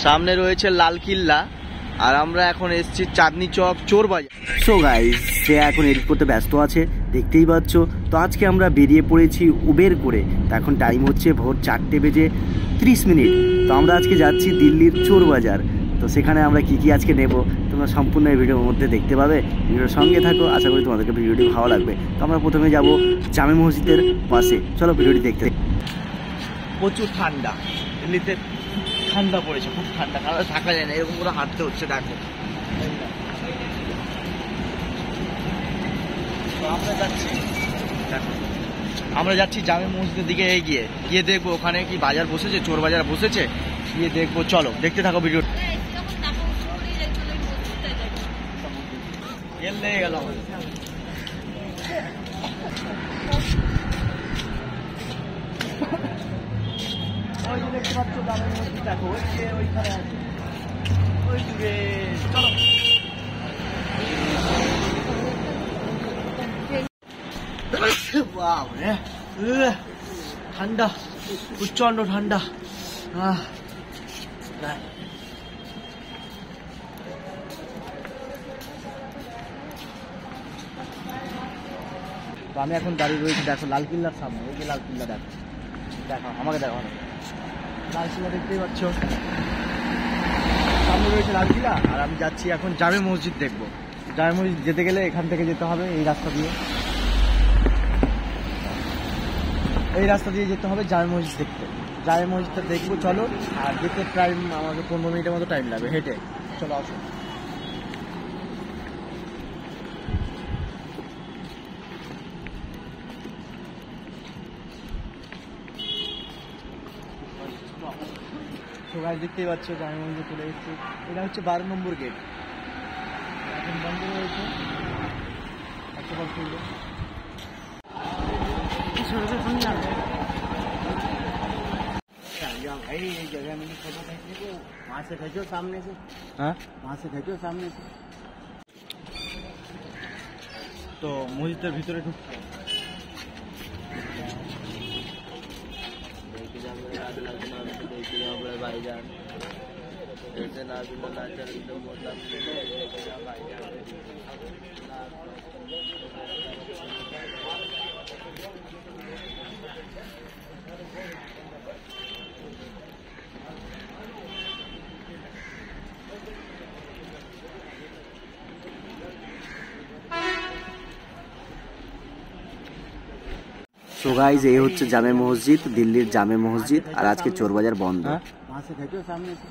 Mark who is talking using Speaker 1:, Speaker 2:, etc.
Speaker 1: সামনে রয়েছে লাল কিল্লা, আর আমরা এখন এসেছি চাঁদনি চক চোর বাজার।
Speaker 2: সো গাইস, সে এখন এডিট করতে ব্যস্ত আছে, দেখতেই পাচ্ছ। তো আজকে আমরা বেরিয়ে পড়েছি উবের করে। তো এখন টাইম হচ্ছে ভোর 4:30। তো আমরা আজকে যাচ্ছি দিল্লির চোর বাজার। তো সেখানে আমরা কি কি আজকে নেব তোমরা সম্পূর্ণ এই ভিডিওর মধ্যে দেখতে পাবে। ভিডিওর সঙ্গে থাকো, আশা করি তোমাদেরকে ভিডিওটি ভালো লাগবে। তো আমরা প্রথমে যাব জামে মসজিদের পাশে, চলো ভিডিওটি দেখতে।
Speaker 1: প্রচুর ঠান্ডা, দিল্লিতে ঠান্ডা পড়েছে, খুব ঠান্ডা, কারণ থাকা যায় না, এরকম করে হাঁটতে হচ্ছে। দেখো আমরা যাচ্ছি জামে মসজিদের দিকে গিয়ে দেখবো ওখানে কি বাজার বসেছে, চোর বাজার বসেছে, গিয়ে দেখবো। চলো দেখতে থাকো ভিডিও। লেগে গেল ওই যে দেখতে পাচ্ছ জামে মসজিদ, দেখো ওইখানে আছে, ওই দূরে। চলো ঠান্ডা, প্রচন্ড ঠান্ডা। তো আমি এখন দাঁড়িয়ে রয়েছি, দেখো লাল কিল্লার সামনে। ওই যে লাল কিল্লা, দেখো দেখো আমাকে, দেখো লাল কিল্লা দেখতেই পাচ্ছ, সামনে রয়েছে লাল কিল্লা। আর আমি যাচ্ছি এখন জামে মসজিদ দেখবো। জামে মসজিদ যেতে গেলে এখান থেকে যেতে হবে এই রাস্তা দিয়ে, এই রাস্তা দিয়ে যেতে হবে জামে মসজিদ দেখতে। জামে মসজিদটা দেখবো চলো। আর যেতে টাইম আমাকে 15 মিনিটের মতো টাইম লাগবে হেঁটে। চলো আসো। সবাই দেখতেই পাচ্ছ জামে মসজিদে চলে এসেছি। এটা হচ্ছে 12 নম্বর গেট, এখন বন্ধ রয়েছে। একবার খুললো,
Speaker 2: भाई ये जगह मैंने फोटो खींचने को वहाँ से खींचो सामने से।
Speaker 1: हाँ
Speaker 2: वहाँ से खींचो सामने से।
Speaker 1: তো মসজিদের ভিতরে ঢুকছে। ভাইজান
Speaker 2: তো গাইস, এই হচ্ছে জামে মসজিদ, দিল্লির জামে মসজিদ। আর আজকে চোর বাজার বন্ধ।
Speaker 1: वहाँ से खींचो सामने से।